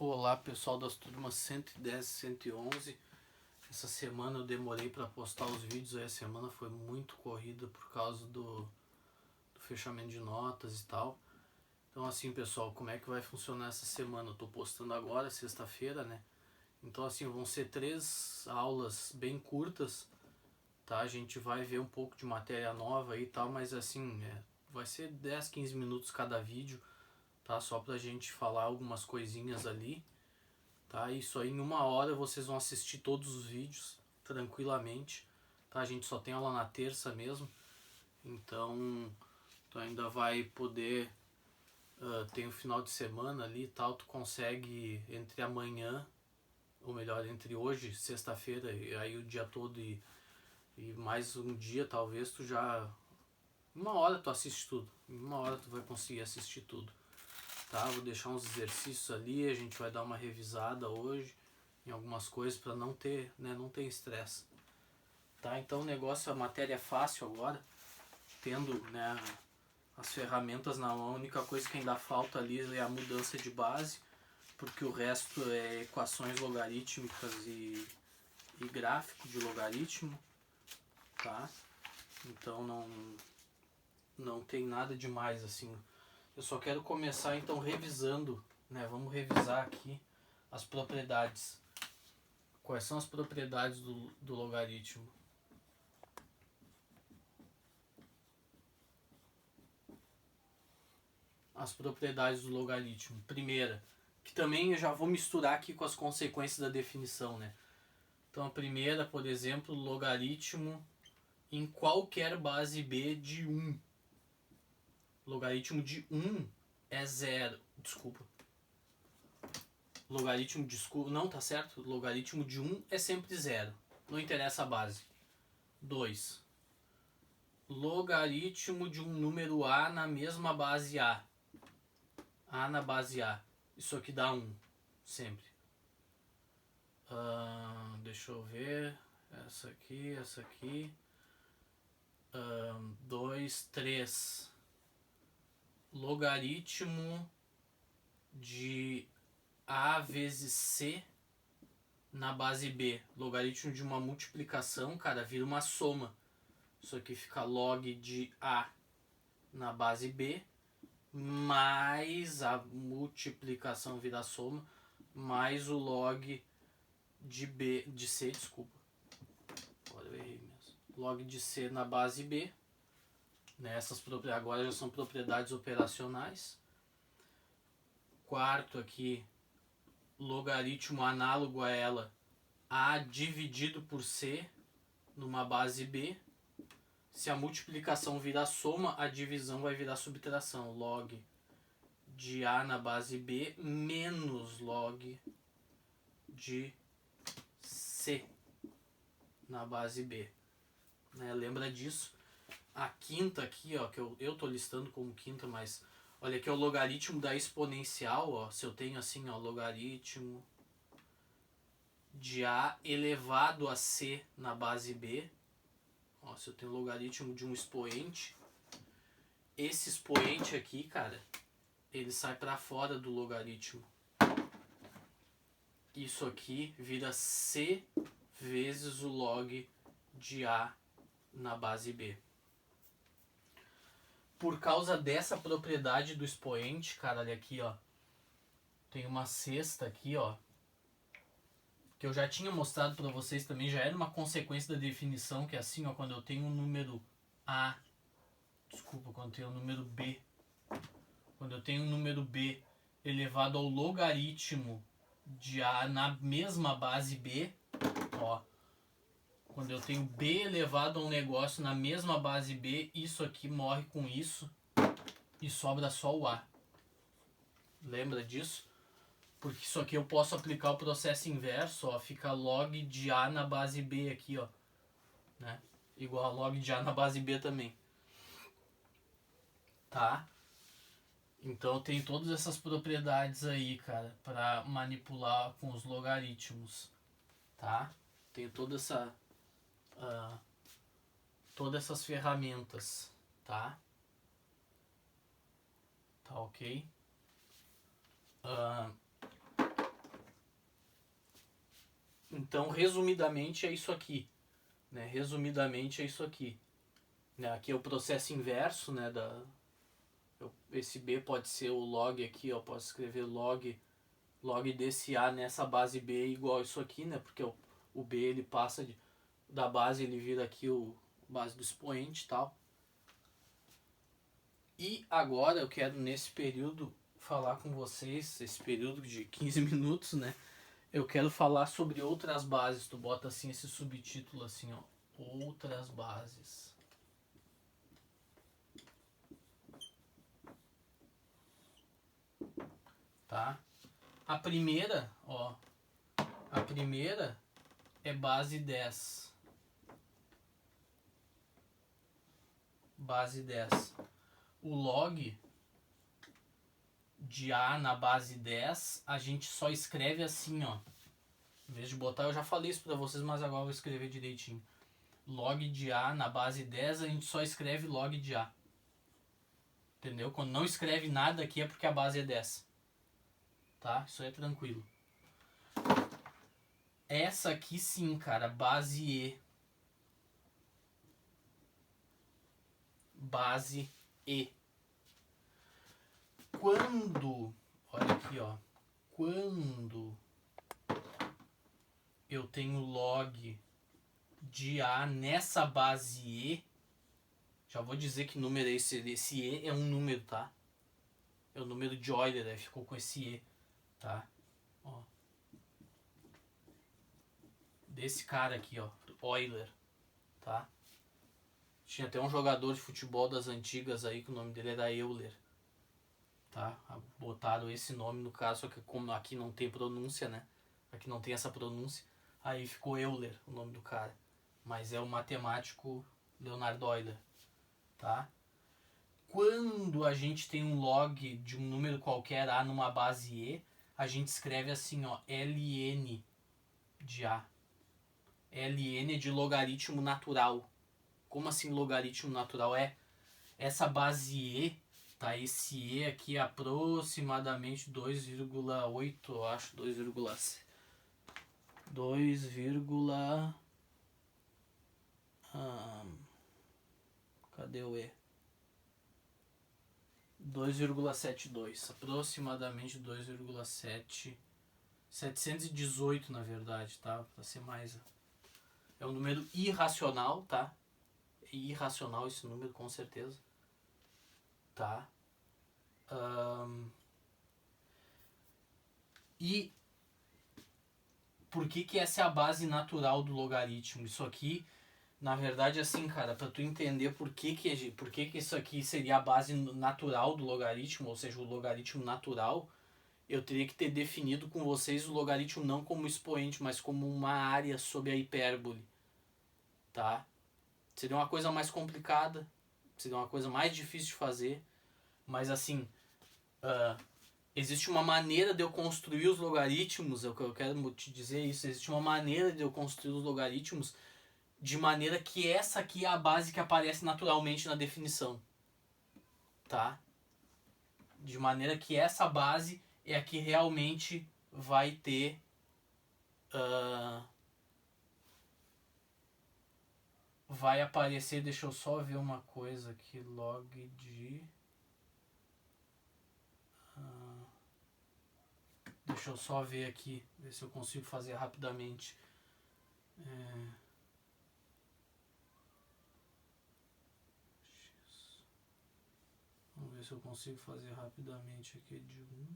Olá pessoal das turmas 110 e 111. Essa semana eu demorei para postar os vídeos, aí a semana foi muito corrida por causa do fechamento de notas e tal. Então assim pessoal, como é que vai funcionar essa semana? Eu tô postando agora, sexta-feira, né? Então assim, vão ser 3 aulas bem curtas, tá? A gente vai ver um pouco de matéria nova e tal, mas assim, vai ser 10, 15 minutos cada vídeo, tá? Só pra gente falar algumas coisinhas ali. Tá? Isso aí, em 1 hora vocês vão assistir todos os vídeos tranquilamente, tá? A gente só tem aula na terça mesmo, então tu ainda vai poder, tem o final de semana ali e tal, tu consegue entre amanhã, ou melhor, entre hoje, sexta-feira, e aí o dia todo e mais um dia talvez tu já, em 1 hora tu assiste tudo, em 1 hora tu vai conseguir assistir tudo. Tá, vou deixar uns exercícios ali, a gente vai dar uma revisada hoje em algumas coisas para não ter, né, não ter estresse. Tá, então o negócio, a matéria é fácil agora, tendo, né, as ferramentas na mão. A única coisa que ainda falta ali é a mudança de base, porque o resto é equações logarítmicas e gráfico de logaritmo, tá? Então não tem nada demais assim. Eu só quero começar então revisando, né? Vamos revisar aqui as propriedades. Quais são as propriedades do logaritmo? As propriedades do logaritmo. Primeira, que também eu já vou misturar aqui com as consequências da definição, né? Então a primeira, por exemplo, logaritmo em qualquer base b de 1. Logaritmo de 1 é 0. Desculpa. Logaritmo de... Não, tá certo? Logaritmo de 1 é sempre 0. Não interessa a base. 2. Logaritmo de um número A na mesma base A. A na base A. Isso aqui dá 1. Sempre. Deixa eu ver. Essa aqui. 2, 3. Logaritmo de A vezes C na base B. Logaritmo de uma multiplicação, cara, vira uma soma. Isso aqui fica log de A na base B, mais a multiplicação vira soma, mais o log de B, de C, desculpa. Agora eu errei mesmo. Log de C na base B. Essas propriedades agora já são propriedades operacionais. Quarto aqui, logaritmo análogo a ela, A dividido por C numa base B. Se a multiplicação virar soma, a divisão vai virar subtração. Log de A na base B menos log de C na base B. Lembra disso? A quinta aqui, ó, que eu tô listando como quinta, mas olha aqui, é o logaritmo da exponencial, ó. Se eu tenho assim, ó, logaritmo de A elevado a C na base B. Ó, se eu tenho logaritmo de um expoente, esse expoente aqui, cara, ele sai para fora do logaritmo. Isso aqui vira C vezes o log de A na base B. Por causa dessa propriedade do expoente, cara, olha aqui, ó. Tem uma sexta aqui, ó, que eu já tinha mostrado para vocês também, já era uma consequência da definição, que é assim, ó, quando eu tenho um número A, desculpa, quando eu tenho um número B, quando eu tenho um número B elevado ao logaritmo de A na mesma base B, ó, quando eu tenho B elevado a um negócio na mesma base B, isso aqui morre com isso e sobra só o A. Lembra disso? Porque isso aqui eu posso aplicar o processo inverso, ó, fica log de A na base B aqui, ó, né? Igual a log de A na base B também. Tá? Então tem todas essas propriedades aí, cara, para manipular com os logaritmos, tá? Tem toda essa todas essas ferramentas, tá? Tá ok? Então, resumidamente, é isso aqui. Né? Resumidamente, é isso aqui. Né? Aqui é o processo inverso, né? Esse B pode ser o log aqui, ó. Posso escrever log desse A nessa base B igual isso aqui, né? Porque o B ele passa da base, ele vira aqui o base do expoente e tal. E agora eu quero, nesse período, falar com vocês, esse período de 15 minutos, né? Eu quero falar sobre outras bases. Tu bota assim esse subtítulo assim, ó. Outras bases. Tá? A primeira, ó. A primeira é base 10. Base 10. O log de A na base 10, a gente só escreve assim, ó. Em vez de botar, eu já falei isso pra vocês, mas agora eu vou escrever direitinho. Log de A na base 10, a gente só escreve log de A. Entendeu? Quando não escreve nada aqui é porque a base é 10. Tá? Isso aí é tranquilo. Essa aqui sim, cara, base E. Base E. Quando, olha aqui, ó. Quando eu tenho log de A nessa base E, já vou dizer que número é esse. Esse E é um número, tá? É o número de Euler, né? Ficou com esse E, tá? Ó. Desse cara aqui, ó. Euler, tá? Tinha até um jogador de futebol das antigas aí que o nome dele era Euler. Tá? Botaram esse nome no caso, só que como aqui não tem pronúncia, né? Aqui não tem essa pronúncia. Aí ficou Euler, o nome do cara. Mas é o matemático Leonardo Euler, tá? Quando a gente tem um log de um número qualquer A numa base E, a gente escreve assim, ó, ln de A. ln é de logaritmo natural. Como assim logaritmo natural? É essa base E, tá? Esse E aqui é aproximadamente 2,8, eu acho, 2,7. Cadê o E? 2,72, aproximadamente 2,7, 718 na verdade, tá? Pra ser mais... É um número irracional, tá? É irracional esse número, com certeza. Tá? E por que essa é a base natural do logaritmo? Isso aqui, na verdade, assim, cara, para tu entender por que isso aqui seria a base natural do logaritmo, ou seja, o logaritmo natural, eu teria que ter definido com vocês o logaritmo não como expoente, mas como uma área sobre a hipérbole, tá? Seria uma coisa mais complicada, seria uma coisa mais difícil de fazer, mas assim, existe uma maneira de eu construir os logaritmos, eu quero te dizer isso, existe uma maneira de eu construir os logaritmos de maneira que essa aqui é a base que aparece naturalmente na definição, tá? De maneira que essa base é a que realmente vai ter vai aparecer, deixa eu só ver uma coisa aqui, log de deixa eu só ver aqui, ver se eu consigo fazer rapidamente. Vamos ver se eu consigo fazer rapidamente aqui de 1.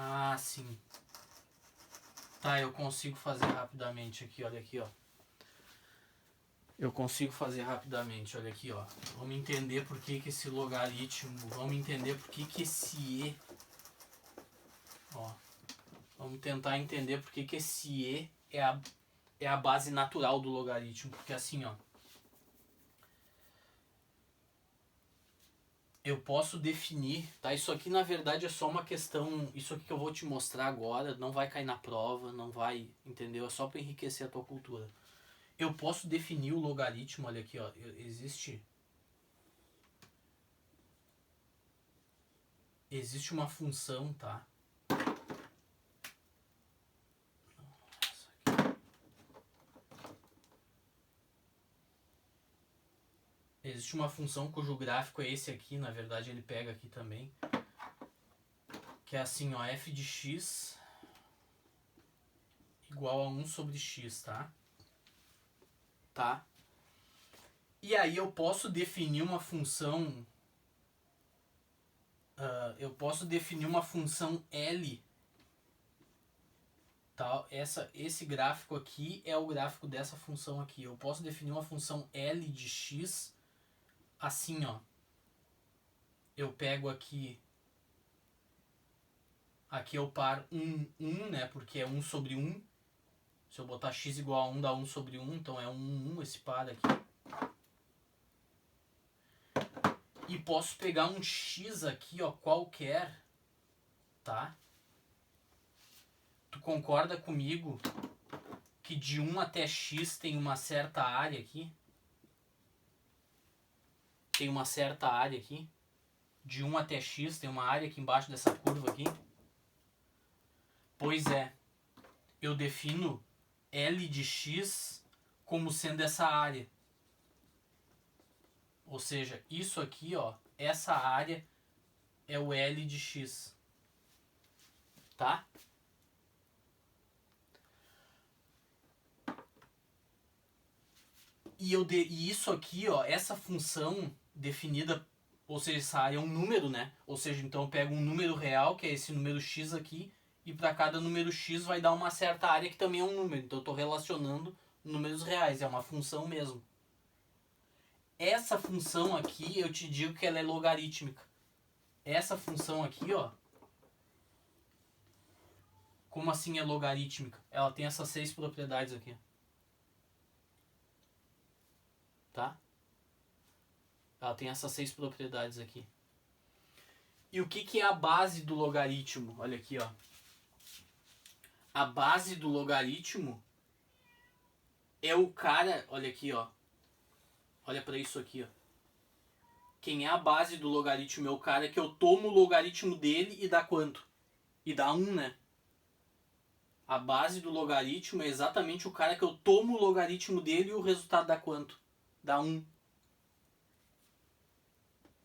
Ah, sim. Tá, eu consigo fazer rapidamente aqui, olha aqui, ó. Eu consigo fazer rapidamente, olha aqui, ó. Vamos entender por que esse logaritmo, vamos entender por que esse E, ó. Vamos tentar entender por que esse E é a base natural do logaritmo, porque assim, ó. eu posso definir, tá? Isso aqui na verdade é só uma questão, isso aqui que eu vou te mostrar agora não vai cair na prova, não vai, entendeu? É só para enriquecer a tua cultura. Eu posso definir o logaritmo, olha aqui, ó, existe uma função, tá? Existe uma função cujo gráfico é esse aqui, na verdade ele pega aqui também, que é assim, ó, f de x igual a 1 sobre x, tá? Tá? E aí eu posso definir uma função, L, tá? Esse gráfico aqui é o gráfico dessa função aqui. Eu posso definir uma função L de x assim, ó. Eu pego aqui eu paro 1, né? Porque é 1 sobre 1. Se eu botar x igual a 1, dá 1 sobre 1. Então é 1 esse par aqui. E posso pegar um x aqui, ó, qualquer, tá? Tu concorda comigo que de 1 até x tem uma certa área aqui? Tem uma certa área aqui. De 1 até x tem uma área aqui embaixo dessa curva aqui. Pois é, eu defino L de x como sendo essa área. Ou seja, isso aqui, ó, essa área é o L de x. Tá? E isso aqui, ó, essa função definida, ou seja, essa área é um número, né? Ou seja, então eu pego um número real, que é esse número x aqui, e para cada número x vai dar uma certa área que também é um número. Então eu estou relacionando números reais, é uma função mesmo. Essa função aqui, eu te digo que ela é logarítmica. Essa função aqui, ó, como assim é logarítmica? Ela tem essas 6 propriedades aqui. Tá? Ela tem essas 6 propriedades aqui. E o que é a base do logaritmo? Olha aqui, ó. A base do logaritmo é o cara, olha aqui, ó. Olha para isso aqui, ó. Quem é a base do logaritmo é o cara que eu tomo o logaritmo dele e dá quanto? E dá 1, né? A base do logaritmo é exatamente o cara que eu tomo o logaritmo dele e o resultado dá quanto? Dá 1.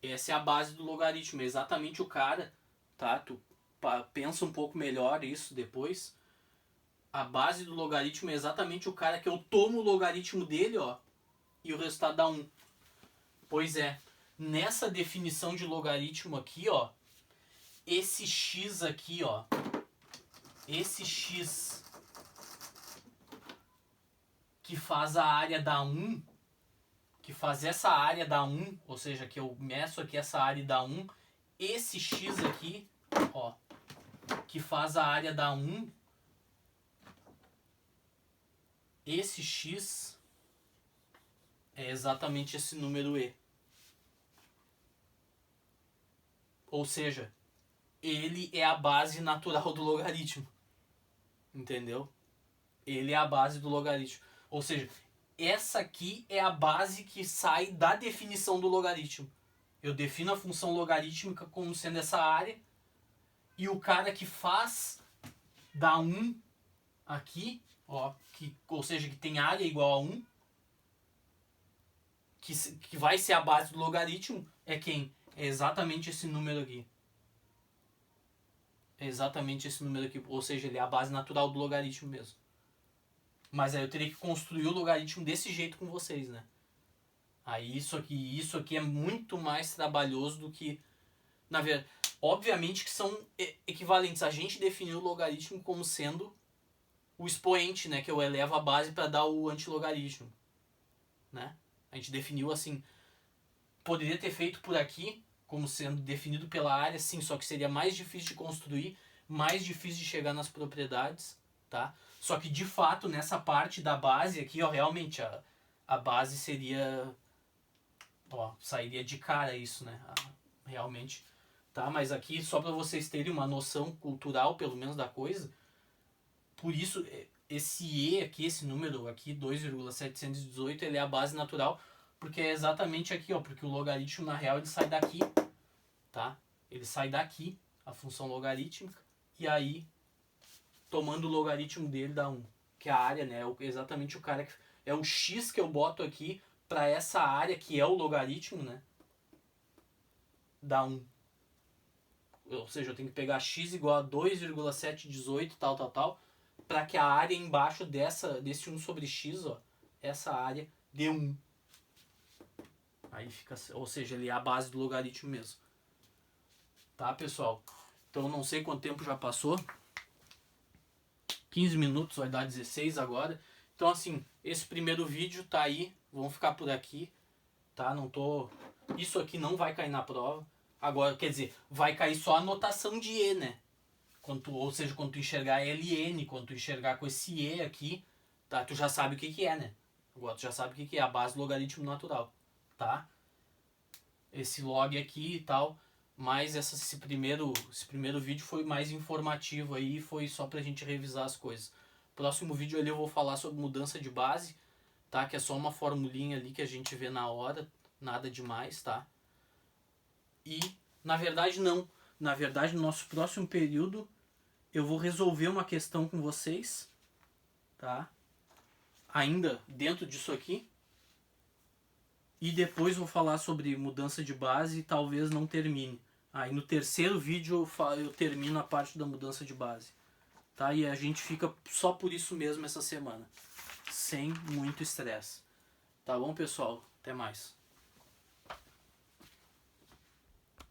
Essa é a base do logaritmo, é exatamente o cara, tá? Tu pensa um pouco melhor isso depois. A base do logaritmo é exatamente o cara que eu tomo o logaritmo dele, ó, e o resultado dá 1. Pois é, nessa definição de logaritmo aqui, ó, esse x aqui, ó, esse x que faz a área da 1, que faz essa área da 1, ou seja, que eu meço aqui essa área da 1, esse x aqui, ó, que faz a área da 1, esse x é exatamente esse número e. Ou seja, ele é a base natural do logaritmo. Entendeu? Ele é a base do logaritmo. Ou seja, essa aqui é a base que sai da definição do logaritmo. Eu defino a função logarítmica como sendo essa área, e o cara que faz da 1 aqui, ó, ou seja, que tem área igual a 1, que vai ser a base do logaritmo, é quem? É exatamente esse número aqui. É exatamente esse número aqui. Ou seja, ele é a base natural do logaritmo mesmo. Mas aí eu teria que construir o logaritmo desse jeito com vocês, né? Aí isso aqui é muito mais trabalhoso do que... Na verdade, obviamente que são equivalentes. A gente definiu o logaritmo como sendo o expoente, né? Que eu elevo a base para dar o antilogaritmo, né? A gente definiu assim. Poderia ter feito por aqui, como sendo definido pela área, sim, só que seria mais difícil de construir, mais difícil de chegar nas propriedades, tá? Só que de fato, nessa parte da base aqui, ó, realmente a base seria, ó, sairia de cara isso, né? realmente, tá? Mas aqui, só para vocês terem uma noção cultural, pelo menos, da coisa, por isso, esse E aqui, esse número aqui, 2,718, ele é a base natural, porque é exatamente aqui, ó, porque o logaritmo, na real, ele sai daqui, tá? Ele sai daqui, a função logarítmica, e aí, tomando o logaritmo dele, dá 1, que é a área, né? Exatamente o cara que... É o x que eu boto aqui para essa área, que é o logaritmo, né? Dá 1. Ou seja, eu tenho que pegar x igual a 2,718, tal, para que a área embaixo desse 1 sobre x, ó, essa área, dê 1. Aí fica, ou seja, ele é a base do logaritmo mesmo. Tá, pessoal? Então, não sei quanto tempo já passou. 15 minutos, vai dar 16 agora. Então, assim, esse primeiro vídeo tá aí. Vamos ficar por aqui, tá? Não tô... Isso aqui não vai cair na prova. Agora, quer dizer, vai cair só a notação de E, né? Ou seja, quando tu enxergar LN, quando tu enxergar com esse E aqui, tá? Tu já sabe o que que é, né? Agora tu já sabe o que é a base do logaritmo natural, tá? Esse log aqui e tal, mas esse primeiro vídeo foi mais informativo aí, foi só pra gente revisar as coisas. Próximo vídeo ali eu vou falar sobre mudança de base, tá? Que é só uma formulinha ali que a gente vê na hora, nada demais, tá? E, na verdade, não. Na verdade, no nosso próximo período, eu vou resolver uma questão com vocês, tá? Ainda dentro disso aqui. E depois vou falar sobre mudança de base e talvez não termine. Aí no terceiro vídeo eu termino a parte da mudança de base. Tá? E a gente fica só por isso mesmo essa semana. Sem muito estresse. Tá bom, pessoal? Até mais.